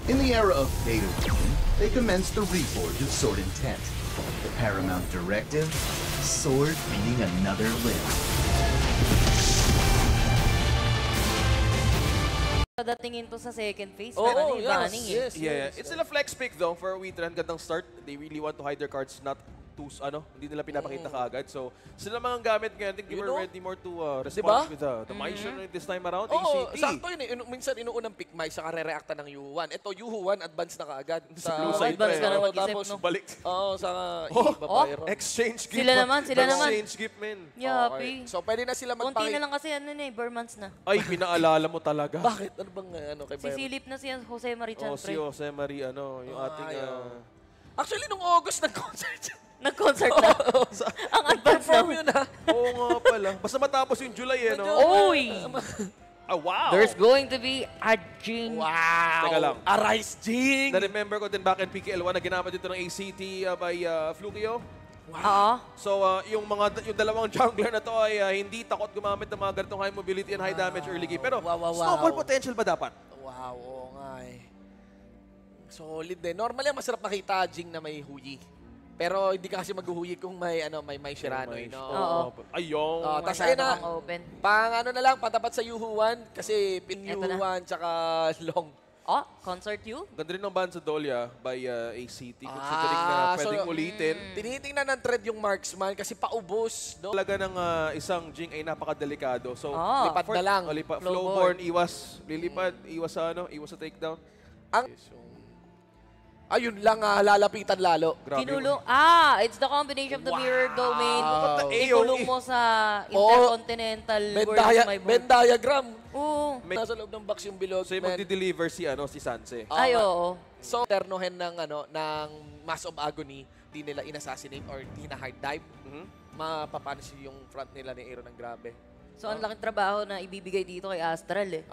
In the era of Beta they commenced the reforge of Sword Intent. The paramount directive, Sword being another limb. Datingin to sa second phase. Oh, yes. Yeah. It's still a flex pick though for Weetran. Gandang start. They really want to hide their cards, not to, hindi nila pinapakita kaagad. So, sila mga gamit ngayon. I think they were ready more to respond with the Maishin this time around. ACT. Sakto yun. Minsan inuunang pick Mai, saka re-reacta ng Yuhuan. Ito, Yuhuan, advance na kaagad. Sa blue side advance ka na mag-isip, tapos no? balik. Saka Oh, exchange gift. Sila naman. Exchange gift, man. Yapi. So, pwede na sila Konti na lang kasi Burmans na. Ay, pinaalala mo talaga. Bakit? Ano bang kay Bayro? Sisilip na si Jose Marie Chan. Si Jose Marie, yung ating... Actually, nung August nag-concert. Nag-concert na. Ang advance Perform yun ha. Oo nga pala. Basta matapos yung July no? Oy! Wow! There's going to be a Jing. Wow! Teka lang. Arise Jing! Na-remember ko din back in PKL1 na ginamit dito ng ACT by Flukio. Wow. So, yung dalawang jungler na to ay hindi takot gumamit ng mga ganitong high mobility and high damage early game. Pero, snowball potential ba dapat? Wow, oo nga eh. Solid din. Normally, masarap makita Jing na may huyi. Pero hindi ka kasi maghuhuyi kung may Shirano. Oo. Ayong. Tapos ayun na. Open. Na lang, patapat sa Yuhuan. Kasi pin Yuhuan tsaka Long. Oh, concert you? Ganda rin ng ban sa Dolia by ACT. Considering na pwedeng ulitin. Tinitingnan ng thread yung marksman kasi paubos. No? Talaga ng isang Jing ay napakadelikado. So, lipat na lang. Flowborn, iwas. Lilipad, iwas sa takedown. Ayun lang, lalapitan lalo. Tinulong. It's the combination of the mirror domain. Tinulong mo sa intercontinental Venn diagram. Oo. Nasa loob ng box yung bilog. So, magdi-deliver si Sanse. Ay, oo. So, ternohen ng Mass of Agony, di nila inassassinate or di na hard dive. Mapapanish yung front nila ni Aero ng grabe. So, ang laking trabaho na ibibigay dito kay Astral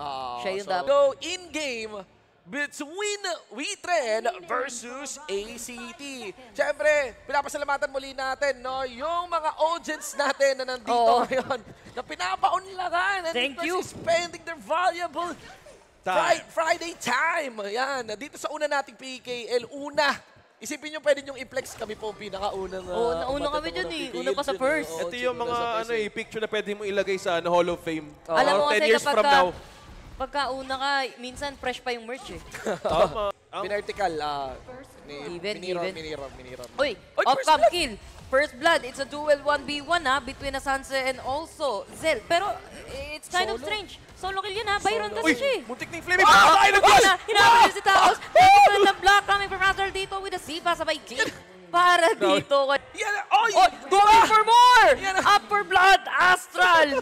Siya yung dapat. So, in-game, between Weetran versus ACT. Siyempre, pinapasalamatan muli natin, yung mga audience natin na nandito ngayon, na pinapaunlakan. Thank you. Spending their valuable Friday time. Yan, dito sa una nating PKL, isipin nyo pwede nyong i-flex kami po pinakaunang... Una kami dyan Una pa sa first. Ito yung mga picture na pwede mo ilagay sa Hall of Fame. Alam mo 10 kasi years from now. Pagkauna ka, minsan fresh pa yung merch Tama. Pinertical. Even. Miniram. Uy, outcome kill. First blood. It's a duel 1v1 between Sanse and also Zell. Pero it's kind of strange. Solo kill yun Byron kasi siya muntik na yung flaming. Hinabot niya si Taos. Pero na block coming from Astral dito with a Sipa sabay kill. Para dito. Going for more! Upper blood, Astral!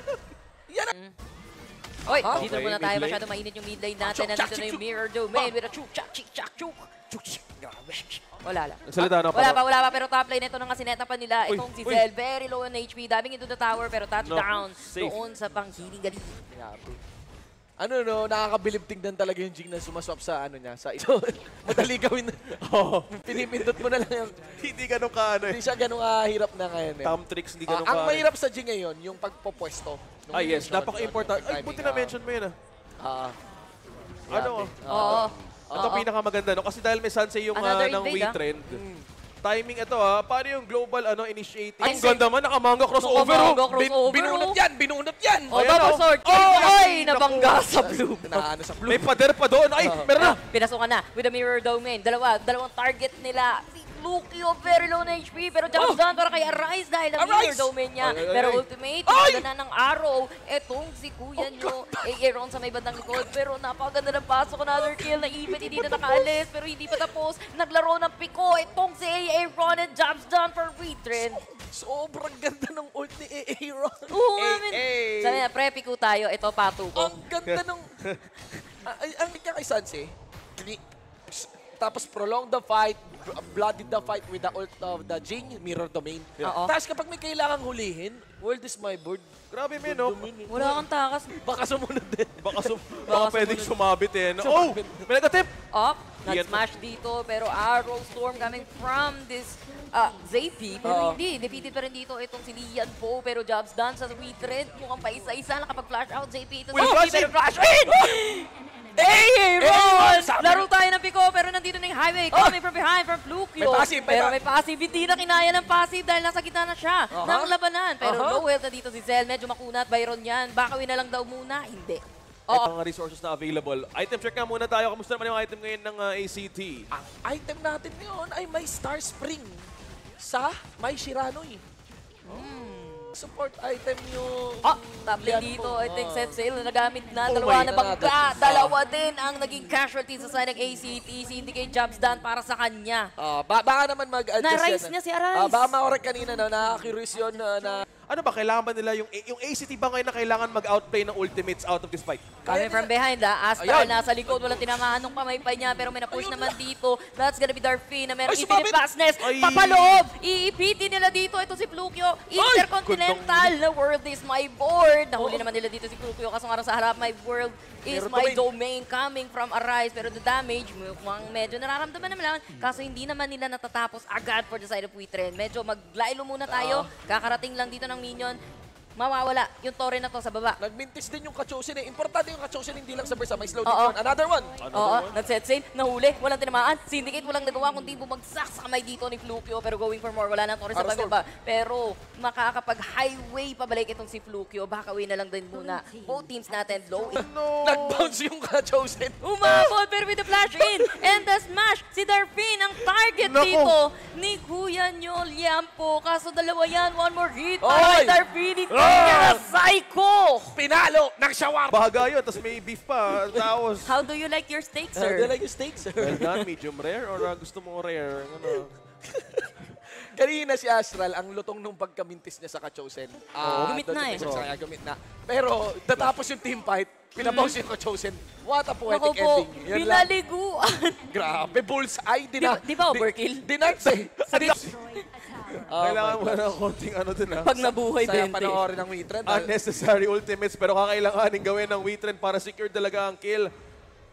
Oy, dito muna tayo. Masyado mainit yung mid lane natin. Nandito na yung mirror domain with a chuk. Wala pa. Pero top lane ito na nga sineta pa nila. Itong si Zell, very low on HP. Daming into the tower pero touchdown doon sa panghiling-galing. Nakakabilib tingnan talaga yung Jing na sumaswap sa sa ito. Madali gawin. Pinipindot mo na lang yung... Hindi ganun Hindi siya ganun hirap na ngayon. Thumb tricks, hindi ganun ang mahirap sa Jing ngayon, yung pagpopwesto. Yes. Napaka-important. Ay, buti na-mention mo yun Ito pinakamaganda kasi dahil may Sanse yung ng Weetrend. Timing ito Paano yung global initiating? Ang ganda man, nakamanga crossover. Binunot yan! Double sword. Nabangga sa blue. May pader pa doon. Ay, meron na. Pinasukan na with the mirror domain. Dalawang target nila. Lukio, very low na HP, pero jump down para kay Arise dahil ang mirror domain niya. Pero ultimate, ganda na ng arrow. Etong si kuya nyo, Aaron sa may bandang likod. Pero napakaganda ng pasok, another kill na even hindi na nakaalis. Pero hindi pa tapos, naglaro ng piko. Etong si Aaron and jumps down for Weetran. Sobrang ganda ng ult ni Aaron. Sabi na, pre, piko tayo. Ito, pato ko. Ang ganda ng... Ang niya kay Sanse, tapos prolong the fight, blooded the fight with the ult of the Jing, mirror domain. Tapos kapag may kailangang hulihin, world is my board. Grabe, Wala kang takas. Baka sumunod din. Baka pwedeng sumabit may nag-attempt. Nag-smash dito, pero arrow storm coming from this ZP. Pero hindi, defeated pa rin dito itong si Lian Po. Pero jobs done sa Weetran. Mukhang pa isa-isa, nakapag-flash out ZP. Ito si ZP, pero flash in! Aaron! Laro tayo ng piko, highway coming from behind from Flukio. May passive, Pero may passive. Hindi na kinaya ng passive dahil nasa gitna na siya ng labanan. Pero low health na dito si Zell. Medyo makunat. Byron yan. Bakawin na lang daw muna. Hindi. Ang mga resources na available. Item check nga muna tayo. Kamusta naman yung item ngayon ng ACT? Ang item natin ngayon ay may Star Spring sa may Shiranoy. Support item yung... Top lane dito, I think set sail na nagamit na. Dalawa Oh my na God. bangga. Dalawa din ang naging casualty sa side ng ACT. Syndicate jobs done para sa kanya. Baka naman mag-adjust Na-rise yan. niya si Arise. Baka makorek kanina, no, na-curious yun na Ano ba, kailangan ba nila yung ACT ba ngayon na kailangan mag-outplay ng ultimates out of this fight? Coming from behind, Astral Ayan. nasa likod. Walang tinamaan ng pamaypay niya. Pero may na-push naman dito. That's gonna be Darfin na meron Ay, infinite sumabit! fastness. Ay. Papaloob! Iipitin nila dito. Ito si Flukio. Intercontinental na world is my board. Nahuli naman nila dito si Flukio. Kasong araw sa harap, my world is Meron my domain. domain coming from Arise. Pero the damage, mukhang medyo nararamdaman naman lang. Kaso hindi naman nila natatapos agad for the side of Witren. Medyo maglailo muna tayo. Kakarating lang dito ng minion. Mawawala yung torre na to sa baba. nagmintis din yung Kachosin eh. Importante yung Kachosin, hindi lang sa bursa. May slow Oo. down. Another one. Oo, nag-set sail, nahuli, walang tinamaan. Syndicate walang nagawa kundi bumagsak sa kamay dito ni Flukio. Pero going for more, wala nang torre sa Arrowstorm. pagkaba. Pero makakapag-highway pabalik itong si Flukio. Baka uwi na lang din muna. Both teams natin low. Nag-bounce yung Kachosin. Umabot pero with the flash in and the smash. Si Darfin ang target Nako. dito ni Kuya Nyol Yampo. Kaso dalawa yan, one more hit. Oy! Para kay Darfin, hindi niya psycho. Pinalo ng shawarma. Bahaga yun, tapos may beef pa. Tapos, How do you like your steak, Do you sir? like your steak, sir? well done, medium rare or gusto mo rare? Ano? Kanina si Astral, ang lutong nung pagkamintis niya sa Kachosin. Gumit na eh. Gumit na. Pero, tatapos yung team fight, pinabounce yung Kachosin. What a Ako poetic po, ending. Yan lang. pinaliguan. Grabe, bullseye. Di ba overkill? Dinarts eh. Kailangan mo ng konting ano dun Pag nabuhay, Saya 20. panoorin ng Witren. unnecessary ultimates pero kakailanganin gawin ng Witren para secure talaga ang kill.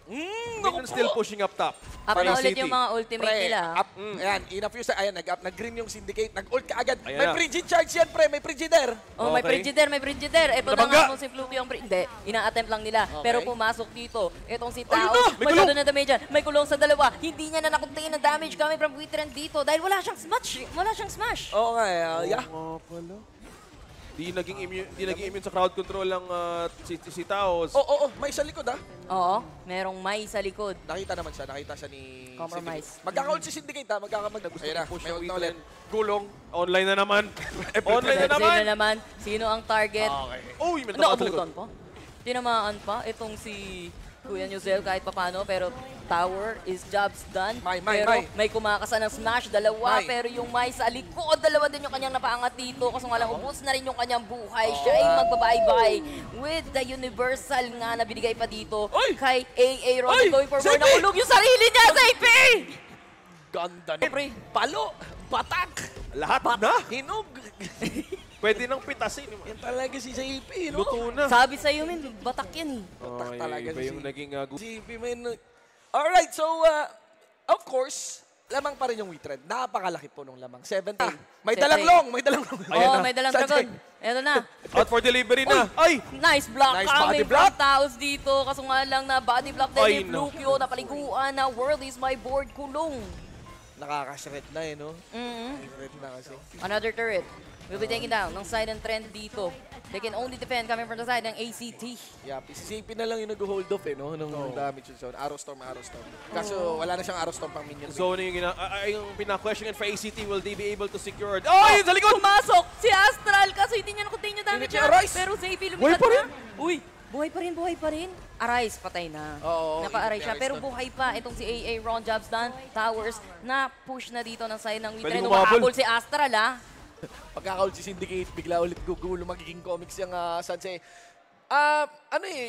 Minion still pushing up top. Up Para na ulit City. yung mga ultimate Pre, nila. up. Ayan, ina-fuse. Ayan, nag-up. Nag-green yung Syndicate. Nag-ult ka agad. Ayan May na. Frigid Charge yan, pre. May Frigidaire. Oh, may Okay. Frigidaire, may Frigidaire. Ito na Nabangga. nga kung si Fluky yung Hindi, ina-attempt lang nila. Okay. Pero pumasok dito. Itong si Ayun Tao, na! May masyado kulong! na damage yan. May kulong sa dalawa. Hindi niya na nakuntain ang damage coming from Witren dito dahil wala siyang smash. Wala siyang smash. Oo nga, yeah. Oo nga pala. Di naging immune sa crowd control lang si Taos. Oo, may sa likod, ah. Oo, merong may sa likod. Nakita naman siya. Nakita siya ni... Compromise. Syndicate. Magkaka-ult si Syndicate, ha. Ayun na, push may yung ult na Witren. ulit. Gulong. Online na naman. Online na Let's naman. say na naman, sino ang target? Okay. Uy, may nakaw sa likod. Naabutan pa. Tinamaan pa itong si Kuya Nuzel kahit papano, pero tower is jobs done. May, pero may. may kumakasa ng smash, dalawa, May. pero yung may sa likod, dalawa din yung kanyang napaangat dito. Kasi nga lang, ubos na rin yung kanyang buhay. Siya ay magbabay-bye with the universal nga na binigay pa dito Oy! kay AA Ron. Oy! Going for more, Save nakulog yung sarili niya sa IP! Ganda na. Pre. Palo. Batak. Lahat na. Hinog. Pwede nang pitasin. Yan talaga si JP, no? Luto na. Sabi sa'yo, min, batak yan eh. Batak Ay, talaga iba si yung naging JP, man. Alright, so, of course, lamang pa rin yung Witren. Napakalaki po nung lamang. 17. May 17. dalang long. May dalang long. Ayan Oh, na. may dalang Saan dragon. siya? Eto na. out for delivery na. Ay! Nice block Nice coming body block. from Taos dito. Kaso nga lang na body block Ay, din ni no. Flukio. Napaliguan na world is my board kulong. Nakaka-shred na eh, no? Mhm. Shred na kasi. Another turret will be taken down ng side ng trend dito. They can only defend coming from the side ng ACT. Yeah, si JP na lang yung nag-hold off eh, no? Nung damage yung zone. Arrow Storm. Kaso wala na siyang Arrow Storm pang minion. So, yung pina-question for ACT, will they be able to secure? Oh, yun sa likod! Pumasok si Astral kasi hindi niya nakuntain yung damage Hindi niya. niya Arise. Pero Xavier Buhay lumipat pa rin. na. Uy, buhay pa rin. Arise, patay na. Oo, Napa-arise siya. i-arise Pero nun. buhay pa itong si AA Ron Jobs done. Towers na push na dito ng side ng Pwede Witren. humabol. Umahabol si Astral ah. Pagka-hold si Syndicate, bigla ulit gugulo magiging comics yung Sansei.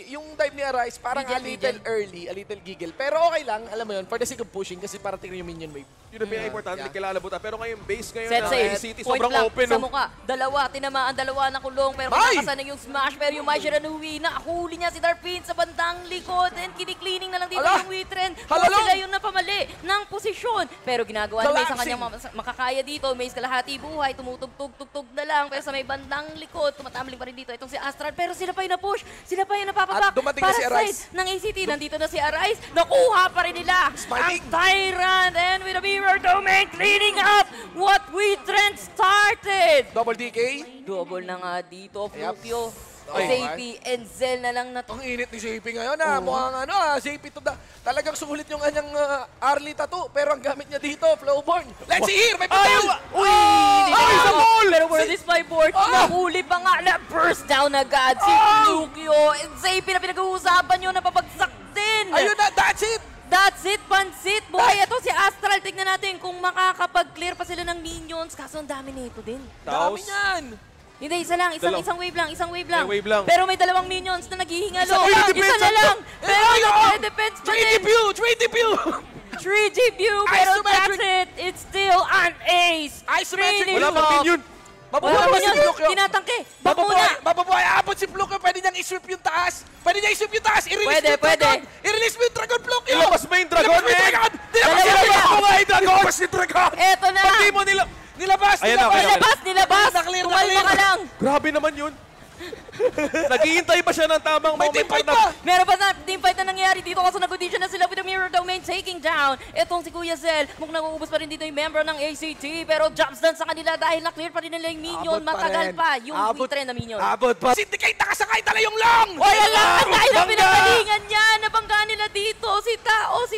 Yung dive ni Arise, parang a little early, a little giggle. Pero okay lang, alam mo yun, for the sake of pushing kasi parating yung minion wave. Yun ang pinaka-importante, Yeah. kilalabutan. Pero ngayon, base ngayon Set ng save. ACT, Point sobrang lang open. sa No? mukha. Dalawa, tinamaan dalawa na kulong. Pero May! makakasa na yung smash. Pero yung Mai Shiranui, nakahuli niya si Darpin sa bandang likod. And kini-cleaning na lang dito Ala! yung Witren. Halalong! Sila yung napamali. uli ng posisyon. Pero ginagawa ni Maze ang Collapsing. kanyang makakaya dito. Maze kalahati buhay, tumutugtog-tugtog na lang. Pero sa may bandang likod, tumatambling pa rin dito itong si Astral. Pero sila pa yung na-push, sila pa yung napapabak. At dumating na para si sa Arise. side ng ACT. Nandito na si Arise. Nakuha pa rin nila Smiling. ang Tyrant. And with a mirror domain cleaning up what we Trent started. Double DK. Double na nga dito, Yep. Flukio. Ay. JP and Zel na lang na Ang init ni JP ngayon mukhang JP talagang sulit yung kanyang early tattoo pero ang gamit niya dito, Flowborn. Let's see here, may patay! Uy! Sa ball! Pero for this my board, nahuli pa nga na burst down agad si Flukio. And JP na pinag-uusapan nyo, napapagsak din. Ayun na, that's it! That's it, pansit. Boy, ito si Astral. Tignan natin kung makakapag-clear pa sila ng minions. Kaso ang dami nito din. Dami Taos. niyan! Hindi, isa lang. Isang wave lang. May wave lang. Pero may dalawang minions na naghihingalo. Isa lang, Isa na lang. Pero nag-defense pa din. 3 DPU! 3 GPU, pero that's it. It's still an ace. Isometric. Wala pang minion. Wala Mabubuhay pa si yun. Flukio. Tinatangke. Bak muna. Mabubuhay. Abot si Flukio. Pwede niyang i-sweep yung taas. Pwede niya i-sweep yung taas. I-release Pwede, mo yung pwede. dragon. I-release mo yung dragon, Flukio. Ilabas mo yung dragon, Ilabas mo yung eh. dragon. Dalawa Nilabas sila. mo yung dragon. Nilabas yung dragon. Eto na. Pag di mo nilabas. Ayan na, okay na. Nilabas. Naklear, Tumalma ka naklear. lang. Grabe naman yun. Naghihintay pa siya ng tamang May moment teamfight para pa. Meron pa na teamfight na nangyayari dito kasi nag-audition na sila with the mirror domain taking down. Etong si Kuya Zel, mukhang nag-uubos pa rin dito yung member ng ACT pero jumps down sa kanila dahil na-clear pa rin nila yung minion. Abot pa Matagal rin. pa yung Abot. witre na minion. Abot pa. Syndicate nakasakay tala yung long. O yan lang, dahil ang Bangga! pinagalingan niya, nabangga nila dito. Si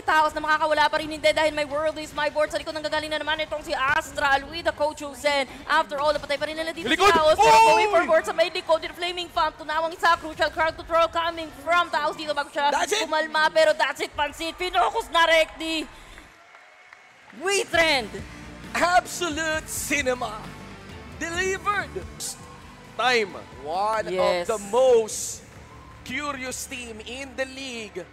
Taos na makakawala pa rin hindi dahil may world is my board. Sa likod ng gagaling na naman itong si Astral with the coach Zen. After all, napatay pa rin nila dito si Likod! Taos. Pero Oy! going for board sa may likod, with Flaming Pump. Tunawang isa, crucial crowd control coming from Taos. Dito bago siya That's it! kumalma, pero that's it, pansit. Pinokus na Rekti. We trend. Absolute cinema. Delivered. time. One Yes. of the most curious team in the league.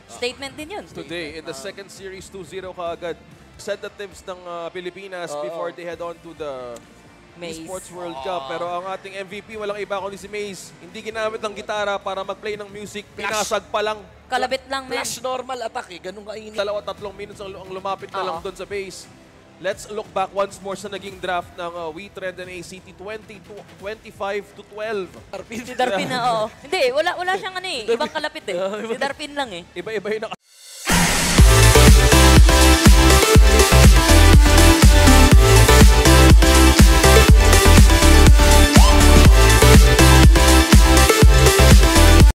Statement din yun. Today, in the second series, 2-0 kaagad. Sedatives ng Pilipinas before they head on to the Maze. Esports World Cup. Pero ang ating MVP, walang iba kundi si Maze. Hindi ginamit ng gitara para mag-play ng music. Pinasag pa lang. Kalabit lang, man. Flash normal attack ganun kainit. 2-3 minutes ang lumapit na lang doon sa base. Let's look back once more sa naging draft ng WeTrend and ACT 25-12. Si Darpin na, oo. Hindi, wala siyang ano eh. Ibang kalapit eh. Si Darpin lang eh. Iba-iba yung